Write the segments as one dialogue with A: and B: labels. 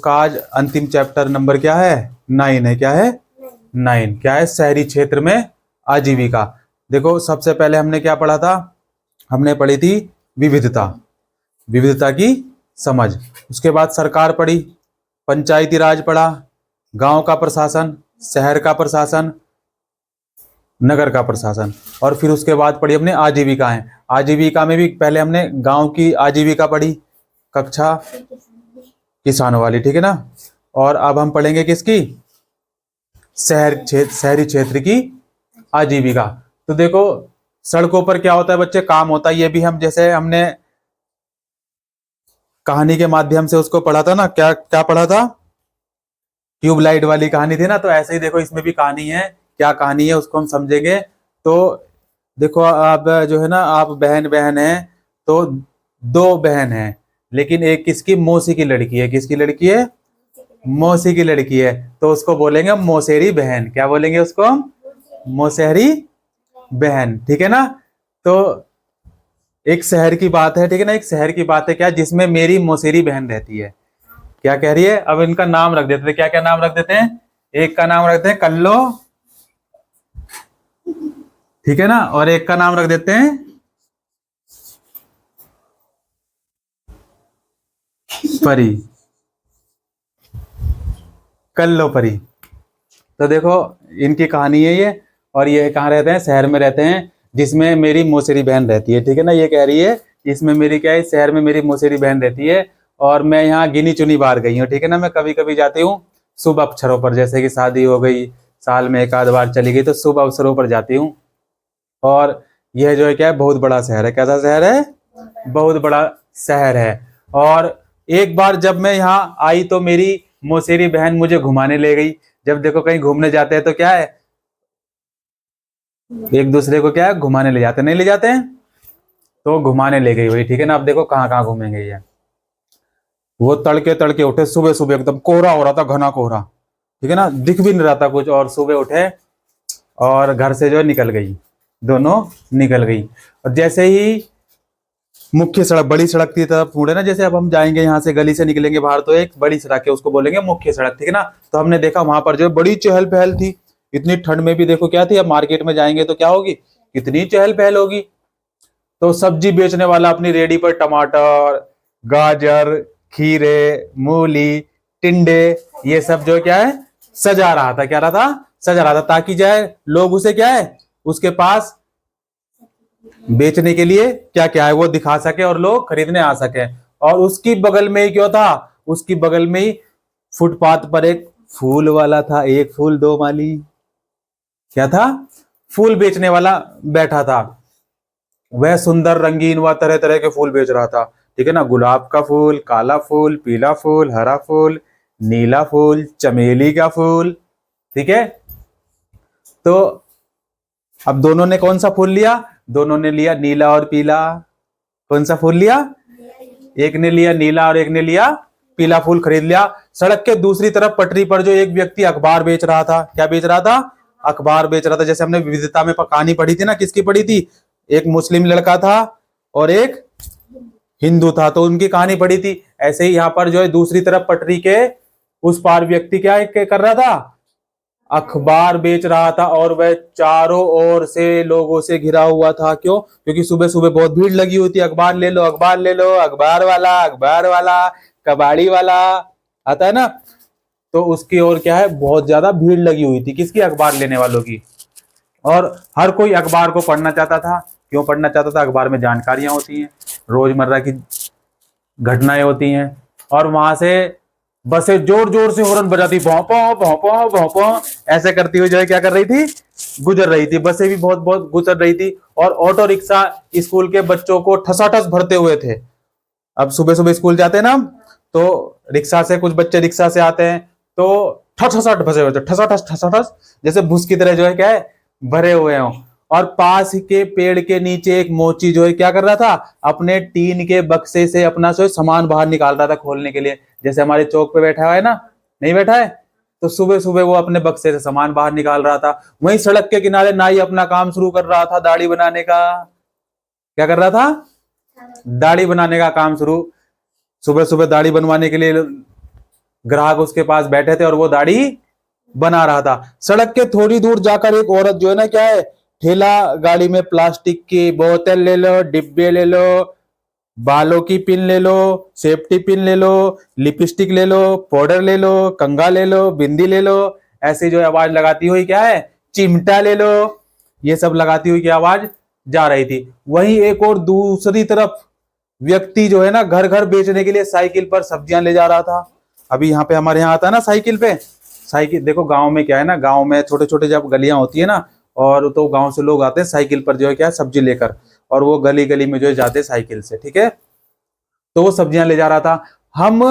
A: का आज अंतिम चैप्टर नंबर क्या है? 9 है। क्या है? 9 क्या है? शहरी क्षेत्र में आजीविका। देखो सबसे पहले हमने क्या पढ़ा था? हमने पढ़ी थी विविधता, विविधता की समझ। उसके बाद सरकार पढ़ी, पंचायती राज पढ़ा, गांव का प्रशासन, शहर का प्रशासन, नगर का प्रशासन, और फिर उसके बाद पढ़ी हमने आजीविकाएं। आजीविका में भी पहले हमने गांव की आजीविका पढ़ी, कक्षा किसानों वाली, ठीक है ना। और अब हम पढ़ेंगे किसकी? शहरी क्षेत्र की आजीविका। तो देखो सड़कों पर क्या होता है बच्चे? काम होता है। ये भी हम जैसे हमने कहानी के माध्यम से उसको पढ़ा था ना, क्या क्या पढ़ा था? ट्यूबलाइट वाली कहानी थी ना। तो ऐसे ही देखो इसमें भी कहानी है। क्या कहानी है उसको हम समझेंगे। तो देखो आप जो है ना, आप बहन बहन है, तो 2 बहन है, लेकिन एक किसकी? मौसी की लड़की है। किसकी लड़की है? मौसी की लड़की है। तो उसको बोलेंगे मौसेरी बहन। क्या बोलेंगे उसको हम? मौसेरी बहन, ठीक है ना। तो एक शहर की बात है, ठीक है ना, एक शहर की बात है क्या, जिसमें मेरी मौसेरी बहन रहती है। क्या कह रही है? अब इनका नाम रख देते हैं। क्या क्या नाम रख देते हैं? एक का नाम रखते हैं कल्लो, ठीक है ना, और एक का नाम रख देते हैं परी, कल्लो परी। तो देखो इनकी कहानी है ये। और ये कहाँ रहते हैं? शहर में रहते हैं, जिसमें मेरी मौसेरी बहन रहती है, ठीक है ना। ये कह रही है इसमें मेरी क्या है, शहर में मेरी मौसेरी बहन रहती है, और मैं यहाँ गिनी चुनी बार गई हूँ, ठीक है ना। मैं कभी कभी जाती हूँ शुभ अवसरों पर, जैसे कि शादी हो गई, साल में एक आध बार चली गई, तो शुभ अवसरों पर जाती हूँ। और यह जो है क्या है, बहुत बड़ा शहर है। कैसा शहर है? बहुत बड़ा शहर है। और एक बार जब मैं यहाँ आई तो मेरी मौसेरी बहन मुझे घुमाने ले गई। जब देखो कहीं घूमने जाते हैं तो क्या है, एक दूसरे को क्या है, घुमाने ले जाते, नहीं ले जाते हैं? तो घुमाने ले गई वही, ठीक है ना। अब देखो कहाँ कहाँ घूमेंगे ये। वो तड़के तड़के उठे, सुबह सुबह एकदम कोहरा हो रहा था, घना कोहरा, ठीक है ना, दिख भी नहीं रहा था कुछ। और सुबह उठे और घर से जो है निकल गई, दोनों निकल गई। और जैसे ही मुख्य सड़क, बड़ी सड़क की तरफ मुड़े ना, जैसे अब हम जाएंगे यहाँ से, गली से निकलेंगे बाहर, तो एक बड़ी सड़क है, उसको बोलेंगे मुख्य सड़क, ठीक है ना। तो हमने देखा वहां पर जो है बड़ी चहल पहल थी। इतनी ठंड में भी देखो क्या थी। अब मार्केट में जाएंगे तो क्या होगी, कितनी चहल पहल होगी। तो सब्जी बेचने वाला अपनी रेडी पर टमाटर, गाजर, खीरे, मूली, टिंडे, ये सब जो क्या है, सजा रहा था। क्या रहा था? सजा रहा था, ताकि जाए लोग उसे क्या है, उसके पास बेचने के लिए क्या क्या है वो दिखा सके और लोग खरीदने आ सके। और उसकी बगल में ही क्यों था? उसकी बगल में ही फुटपाथ पर एक फूल वाला था, एक फूल दो माली। क्या था? फूल बेचने वाला बैठा था। वह सुंदर रंगीन व तरह तरह के फूल बेच रहा था, ठीक है ना। गुलाब का फूल, काला फूल, पीला फूल, हरा फूल, नीला फूल, चमेली का फूल, ठीक है। तो अब दोनों ने कौन सा फूल लिया? दोनों ने लिया नीला और पीला। कौन सा फूल लिया? एक ने लिया नीला और एक ने लिया पीला फूल, खरीद लिया। सड़क के दूसरी तरफ पटरी पर जो एक व्यक्ति अखबार बेच रहा था। क्या बेच रहा था? अखबार बेच रहा था। जैसे हमने विविधता में कहानी पढ़ी थी ना, किसकी पढ़ी थी? एक मुस्लिम लड़का था और एक हिंदू था, तो उनकी कहानी पढ़ी थी। ऐसे ही यहाँ पर जो है दूसरी तरफ पटरी के उस पार व्यक्ति क्या कर रहा था? अखबार बेच रहा था। और वह चारों ओर से लोगों से घिरा हुआ था। क्यों? क्योंकि सुबह सुबह बहुत भीड़ लगी हुई थी। अखबार ले लो, अखबार ले लो, अखबार वाला, अखबार वाला, कबाड़ी वाला आता है ना। तो उसकी ओर क्या है, बहुत ज्यादा भीड़ लगी हुई थी। किसकी? अखबार लेने वालों की। और हर कोई अखबार को पढ़ना चाहता था। क्यों पढ़ना चाहता था? अखबार में जानकारियां होती हैं, रोजमर्रा की घटनाएं होती हैं। और वहां से बसें जोर जोर से हॉर्न बजाती, भौंपो भौंपो भौंपो ऐसे करती हुई जो है क्या कर रही थी, गुजर रही थी। बसें भी बहुत बहुत गुजर रही थी। और ऑटो रिक्शा स्कूल के बच्चों को ठसाठस भरते हुए थे। अब सुबह सुबह स्कूल जाते हैं ना, तो रिक्शा से कुछ बच्चे रिक्शा से आते हैं, तो ठसाठस भसे हुए थे, ठसाठस ठसाठस, जैसे भूस की तरह जो है क्या है, भरे हुए हों। और पास के पेड़ के नीचे एक मोची जो है क्या कर रहा था, अपने टीन के बक्से से अपना जो सामान बाहर निकाल रहा था खोलने के लिए। जैसे हमारे चौक पे बैठा हुआ है ना, नहीं बैठा है, तो सुबह सुबह वो अपने बक्से से सामान बाहर निकाल रहा था। वहीं सड़क के किनारे नाई अपना काम शुरू कर रहा था, दाढ़ी बनाने का। क्या कर रहा था? दाढ़ी बनाने का काम शुरू। सुबह सुबह दाढ़ी बनवाने के लिए ग्राहक उसके पास बैठे थे और वो दाढ़ी बना रहा था। सड़क के थोड़ी दूर जाकर एक औरत जो है ना, क्या है, ठेला गाड़ी में प्लास्टिक की बोतल ले लो, डिब्बे ले लो, बालों की पिन ले लो, सेफ्टी पिन ले लो, लिपस्टिक ले लो, पाउडर ले लो, कंघा ले लो, बिंदी ले लो, ऐसी जो आवाज लगाती हुई क्या है, चिमटा ले लो, ये सब लगाती हुई की आवाज जा रही थी। वहीं एक और दूसरी तरफ व्यक्ति जो है ना, घर घर बेचने के लिए साइकिल पर सब्जियां ले जा रहा था। अभी यहाँ पे हमारे यहाँ आता है ना साइकिल पे, साइकिल देखो गांव में क्या है ना, गांव में छोटे छोटे जब गलियां होती है ना, और तो गांव से लोग आते हैं साइकिल पर जो है क्या है, सब्जी लेकर, और वो गली गली में जो है जाते हैं साइकिल से, ठीक है। तो वो सब्जियां ले जा रहा था। हम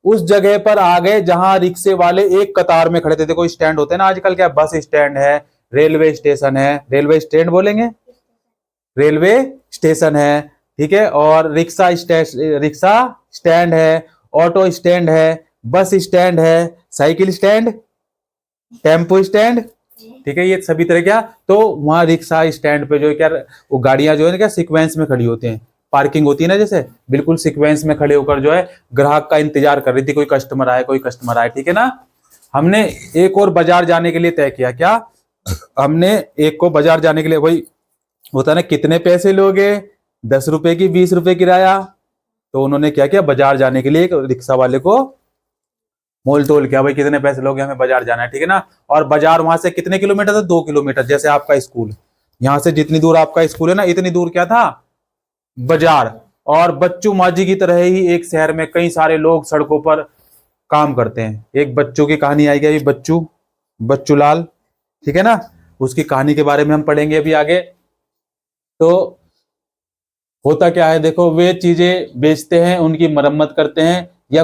A: उस जगह पर आ गए जहां रिक्शे वाले एक कतार में खड़े थे। देखो स्टैंड होते हैं ना आजकल, क्या बस स्टैंड है, रेलवे स्टेशन है, रेलवे स्टैंड बोलेंगे, रेलवे स्टेशन है, ठीक है, और रिक्शा स्टैंड है, ऑटो स्टैंड है, बस स्टैंड है, साइकिल स्टैंड, टेम्पो स्टैंड, ठीक है, ये सभी तरह क्या। तो वहां रिक्शा स्टैंड पे जो है क्या, वो गाड़ियां जो है ना क्या सीक्वेंस में खड़ी होती हैं, पार्किंग होती है ना जैसे, बिल्कुल सीक्वेंस में खड़े होकर जो है ग्राहक का इंतजार कर रही थी, कोई कस्टमर आए, कोई कस्टमर आए, ठीक है ना। हमने एक और बाजार जाने के लिए तय किया, क्या, हमने एक को बाजार जाने के लिए, वही होता है ना, कितने पैसे लोगे, 10 रुपए की, 20 रुपए किराया। तो उन्होंने क्या किया, बाजार जाने के लिए एक रिक्शा वाले को मोल तोल किया, भाई कितने पैसे लोगे, हमें बाजार जाना है, ठीक है ना। और बाजार वहां से कितने किलोमीटर था, 2 किलोमीटर, जैसे आपका स्कूल, यहाँ से जितनी दूर आपका स्कूल है ना, इतनी दूर क्या था, बाजार। और बच्चों माजी की तरह ही एक शहर में कई सारे लोग सड़कों पर काम करते हैं। एक बच्चों की कहानी आएगी अभी, बच्चू लाल, ठीक है ना, उसकी कहानी के बारे में हम पढ़ेंगे अभी आगे। तो होता क्या है, देखो वे चीजें बेचते हैं, उनकी मरम्मत करते हैं, या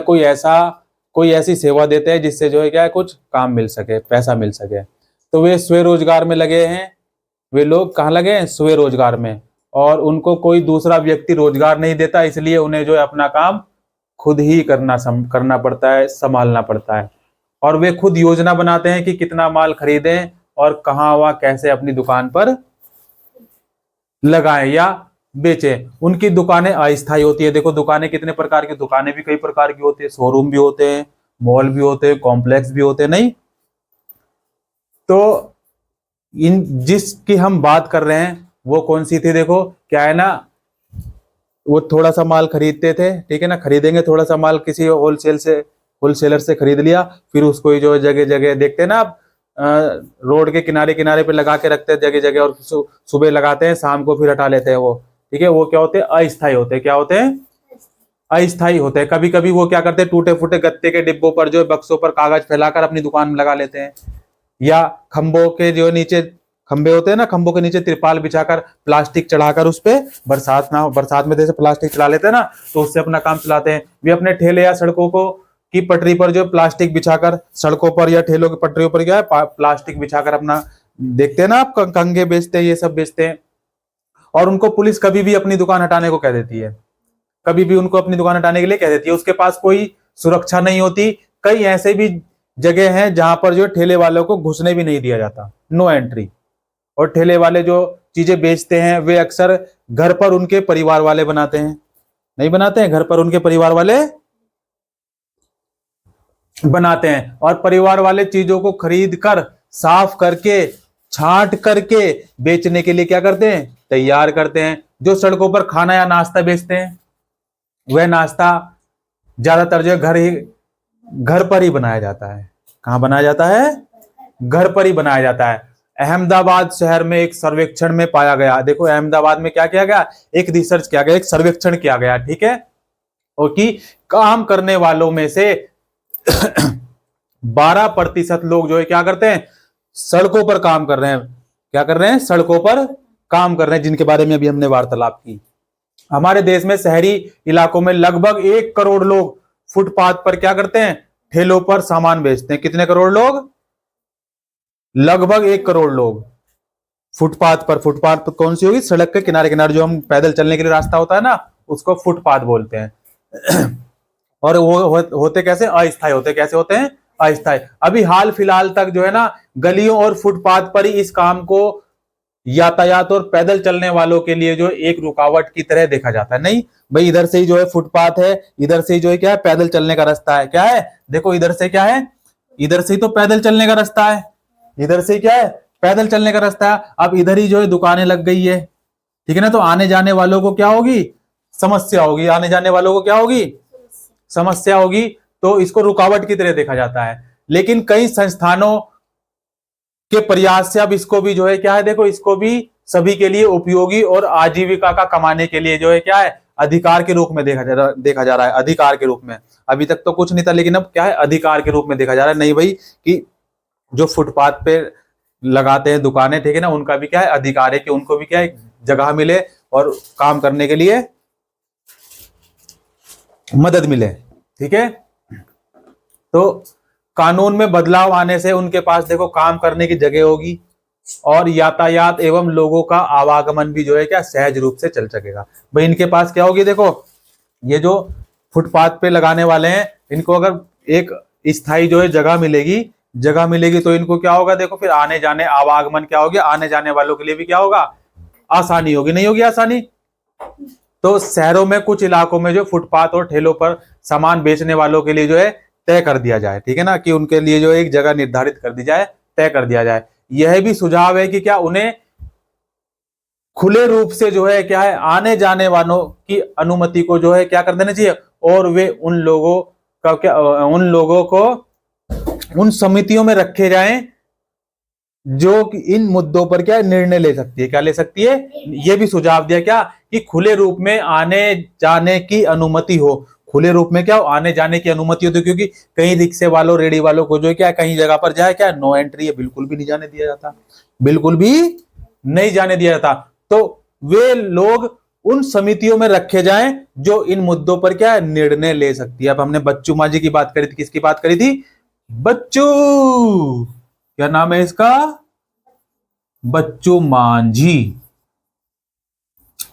A: कोई ऐसी सेवा देते हैं जिससे जो है क्या है, कुछ काम मिल सके, पैसा मिल सके। तो वे स्वरोजगार में लगे हैं। वे लोग कहाँ लगे हैं, स्वरोजगार में, और उनको कोई दूसरा व्यक्ति रोजगार नहीं देता, इसलिए उन्हें जो है अपना काम खुद ही करना पड़ता है, संभालना पड़ता है। और वे खुद योजना बनाते हैं कि कितना माल खरीदें और कहाँ व कैसे अपनी दुकान पर लगाएं या बेचें। उनकी दुकानें अस्थायी होती है। देखो दुकानें कितने प्रकार की, दुकानें भी कई प्रकार की होती है, शोरूम भी होते हैं, मॉल भी होते हैं, कॉम्प्लेक्स भी होते हैं, नहीं। तो इन जिसकी हम बात कर रहे हैं वो कौन सी थी, देखो क्या है ना, वो थोड़ा सा माल खरीदते थे, ठीक है ना, खरीदेंगे थोड़ा सा माल किसी होलसेलर से खरीद लिया, फिर उसको जो जगह जगह देखते हैं ना आप, रोड के किनारे किनारे पे लगा के रखते हैं जगह जगह, और सुबह लगाते हैं, शाम को फिर हटा लेते हैं वो, ठीक है। वो क्या होते हैं, अस्थायी होते हैं। क्या होते हैं, अस्थायी होते हैं। कभी कभी वो क्या करते हैं, टूटे फूटे गत्ते के डिब्बों पर जो है, बक्सों पर कागज फैलाकर अपनी दुकान में लगा लेते हैं, या खंभों के जो नीचे खंभे होते हैं ना, खंभों के नीचे तिरपाल बिछाकर प्लास्टिक चढ़ाकर उस पे, बरसात ना हो, बरसात में जैसे प्लास्टिक चला लेते हैं ना, तो उससे अपना काम चलाते हैं। वे अपने ठेले या सड़कों को की पटरी पर जो प्लास्टिक बिछाकर, सड़कों पर या ठेलों की पटरियों पर क्या है, प्लास्टिक बिछाकर अपना, देखते हैं ना आप, कंघे बेचते हैं, ये सब बेचते हैं। और उनको पुलिस कभी भी अपनी दुकान हटाने को कह देती है, कभी भी उनको अपनी दुकान हटाने के लिए कह देती है। उसके पास कोई सुरक्षा नहीं होती। कई ऐसे भी जगह हैं जहां पर जो ठेले वालों को घुसने भी नहीं दिया जाता, नो एंट्री। और ठेले वाले जो चीजें बेचते हैं वे अक्सर घर पर उनके परिवार वाले बनाते हैं, नहीं बनाते हैं, घर पर उनके परिवार वाले बनाते हैं। और परिवार वाले चीजों को खरीद कर, साफ करके, छांट करके बेचने के लिए क्या करते हैं, तैयार करते हैं। जो सड़कों पर खाना या नाश्ता बेचते हैं, वह नाश्ता ज्यादातर जो घर पर ही बनाया जाता है। कहां बनाया जाता है, घर पर ही बनाया जाता है। अहमदाबाद शहर में एक सर्वेक्षण में पाया गया, देखो अहमदाबाद में क्या किया गया, एक रिसर्च किया गया, एक सर्वेक्षण किया गया, ठीक है, और कि काम करने वालों में से 12% लोग जो है क्या करते हैं, सड़कों पर काम कर रहे हैं। क्या कर रहे हैं, सड़कों पर काम कर रहे हैं, जिनके बारे में अभी हमने वार्तालाप की। हमारे देश में शहरी इलाकों में लगभग 1 करोड़ लोग फुटपाथ पर क्या करते हैं, ठेलों पर सामान बेचते हैं। कितने करोड़ लोग, लगभग 1 करोड़ लोग फुटपाथ पर। फुटपाथ कौन सी होगी, सड़क के किनारे किनारे जो हम पैदल चलने के लिए रास्ता होता है ना, उसको फुटपाथ बोलते हैं। और वो होते कैसे, अस्थायी होते, कैसे होते हैं, अस्थायी। अभी हाल फिलहाल तक जो है ना, गलियों और फुटपाथ पर ही इस काम को यातायात और पैदल चलने वालों के लिए जो एक रुकावट की तरह देखा जाता है। नहीं भाई, इधर से ही जो है फुटपाथ है, इधर से ही जो है क्या है, पैदल चलने का रास्ता है। क्या है, देखो इधर से क्या है, इधर से ही तो पैदल चलने का रास्ता है, इधर से क्या है, पैदल चलने का रास्ता है। अब इधर ही जो है दुकानें लग गई है, ठीक है ना, तो आने जाने वालों को क्या होगी, समस्या होगी, आने जाने वालों को क्या होगी, समस्या होगी। तो इसको रुकावट की तरह देखा जाता है। लेकिन कई संस्थानों के प्रयास से अब इसको भी जो है क्या है, देखो इसको भी सभी के लिए उपयोगी और आजीविका का कमाने के लिए जो है क्या है, अधिकार के रूप में देखा जा रहा है, अधिकार के रूप में। अभी तक तो कुछ नहीं था, लेकिन अब क्या है, अधिकार के रूप में देखा जा रहा है। नहीं भाई, कि जो फुटपाथ पे लगाते हैं दुकानें, ठीक है ना, उनका भी क्या है, अधिकार है कि उनको भी क्या है, जगह मिले और काम करने के लिए मदद मिले। ठीक है, तो कानून में बदलाव आने से उनके पास देखो काम करने की जगह होगी और यातायात एवं लोगों का आवागमन भी जो है क्या, सहज रूप से चल सकेगा। भाई इनके पास क्या होगी, देखो ये जो फुटपाथ पे लगाने वाले हैं, इनको अगर एक स्थायी जो है जगह मिलेगी तो इनको क्या होगा, देखो फिर आने जाने, आवागमन क्या होगा, आने जाने वालों के लिए भी क्या होगा, आसानी होगी। नहीं होगी आसानी? तो शहरों में कुछ इलाकों में जो फुटपाथ और ठेलों पर सामान बेचने वालों के लिए जो है तय कर दिया जाए, ठीक है ना, कि उनके लिए जो एक जगह निर्धारित कर दी जाए, तय कर दिया जाए। यह भी सुझाव है कि क्या उन्हें खुले रूप से जो है क्या है, आने जाने वालों की अनुमति को जो है क्या कर देना चाहिए, और वे उन लोगों को उन समितियों में रखे जाएं जो इन मुद्दों पर क्या निर्णय ले सकती है। क्या ले सकती है? यह भी सुझाव दिया क्या, कि खुले रूप में आने जाने की अनुमति हो। खुले रूप में क्या हो, आने जाने की अनुमति होती है, क्योंकि कहीं रिक्शे वालों, रेडी वालों को जो है क्या, कहीं जगह पर जाए क्या, नो एंट्री है, बिल्कुल भी नहीं जाने दिया जाता, बिल्कुल भी नहीं जाने दिया जाता। तो वे लोग उन समितियों में रखे जाएं जो इन मुद्दों पर क्या निर्णय ले सकती है। अब हमने बच्चू मांझी की बात करी थी, किसकी बात करी थी, बच्चू, क्या नाम है इसका, बच्चू मांझी।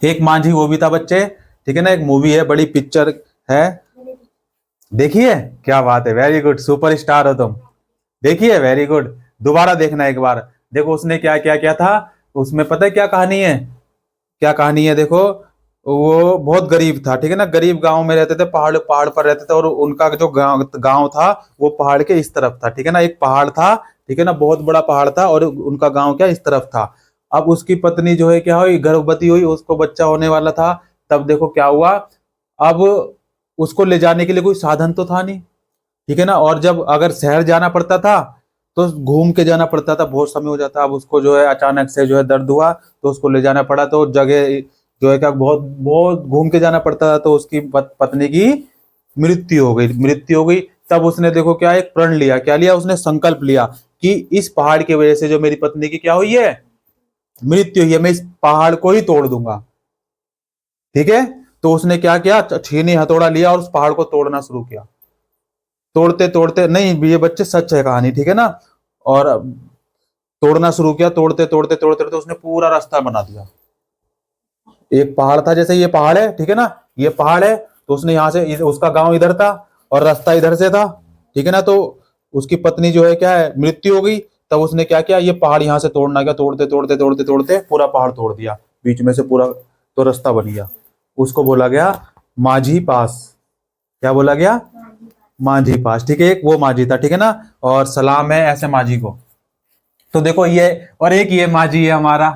A: एक मांझी वो भी था बच्चे, ठीक है ना, एक मूवी है, बड़ी पिक्चर है, देखिए, क्या बात है, वेरी गुड, सुपरस्टार हो तुम, देखिए, वेरी गुड, दोबारा देखना एक बार। देखो उसने क्या क्या क्या था उसमें, पता है क्या कहानी है, क्या कहानी है, देखो वो बहुत गरीब था, ठीक है ना, गरीब गांव में रहते थे, पहाड़ पर रहते थे, और उनका जो गांव था वो पहाड़ के इस तरफ था, ठीक है ना, एक पहाड़ था, ठीक है ना, बहुत बड़ा पहाड़ था, और उनका गांव क्या इस तरफ था। अब उसकी पत्नी जो है क्या हुई, गर्भवती हुई, उसको बच्चा होने वाला था। तब देखो क्या हुआ, अब उसको ले जाने के लिए कोई साधन तो था नहीं, ठीक है ना, और जब अगर शहर जाना पड़ता था तो घूम के जाना पड़ता था, बहुत समय हो जाता। अब उसको जो है अचानक से जो है दर्द हुआ तो उसको ले जाना पड़ा, तो जगह जो है क्या बहुत बहुत घूम के जाना पड़ता था, तो उसकी पत्नी की मृत्यु हो गई। तब उसने देखो क्या एक प्रण लिया, क्या लिया उसने, संकल्प लिया कि इस पहाड़ की वजह से जो मेरी पत्नी की क्या हुई है, मृत्यु हुई है, मैं इस पहाड़ को ही तोड़ दूंगा। ठीक है, तो उसने क्या किया, छीनी हथौड़ा लिया और उस पहाड़ को तोड़ना शुरू किया। तोड़ते तोड़ते, नहीं ये बच्चे सच है कहानी, ठीक है ना, और तोड़ना शुरू किया, तोड़ते तोड़ते तोड़ते तोड़ते उसने पूरा रास्ता बना दिया। एक पहाड़ था, जैसे ये पहाड़ है, ठीक है ना, ये पहाड़ है, तो उसने यहाँ से, उसका गांव इधर था और रास्ता इधर से था, ठीक है ना, तो उसकी पत्नी जो है क्या है, मृत्यु हो गई। तब उसने क्या किया, ये पहाड़ यहाँ से तोड़ना गया, तोड़ते तोड़ते तोड़ते तोड़ते पूरा पहाड़ तोड़ दिया बीच में से पूरा, तो रास्ता बन गया। उसको बोला गया माझी पास। क्या बोला गया, माझी पास, ठीक है, एक वो माझी था, ठीक है ना, और सलाम है ऐसे माझी को। तो देखो ये, और एक ये माझी है हमारा,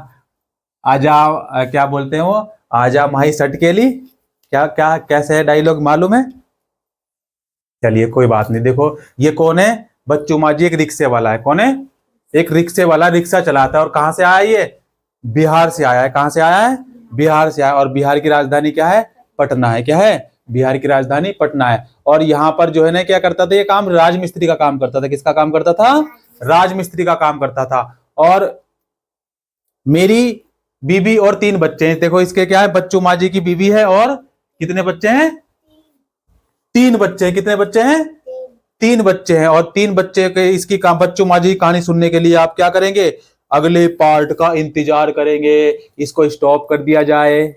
A: आजा, क्या बोलते हैं वो, आजा माही सटकेली, क्या क्या कैसे है डायलॉग मालूम है? चलिए कोई बात नहीं। देखो ये कौन है, बच्चू माझी एक रिक्शे वाला है। कौन है? एक रिक्शे वाला, रिक्शा चलाता है। और कहां से आया ये, बिहार से आया है। कहां से आया है, बिहार से आया। और बिहार की राजधानी क्या है, पटना है। क्या है, बिहार की राजधानी पटना है। और यहाँ पर जो है ना क्या करता था, ये काम राजमिस्त्री का काम करता था। किसका काम करता था, राजमिस्त्री का काम करता था। और मेरी बीबी और 3 बच्चे हैं। देखो इसके क्या है, बच्चू माझी की बीबी है और कितने बच्चे हैं, 3 बच्चे हैं। कितने बच्चे हैं, 3 बच्चे हैं। और 3 बच्चे के इसकी बच्चू माझी की कहानी सुनने के लिए आप क्या करेंगे, अगले पार्ट का इंतजार करेंगे। इसको स्टॉप कर दिया जाए।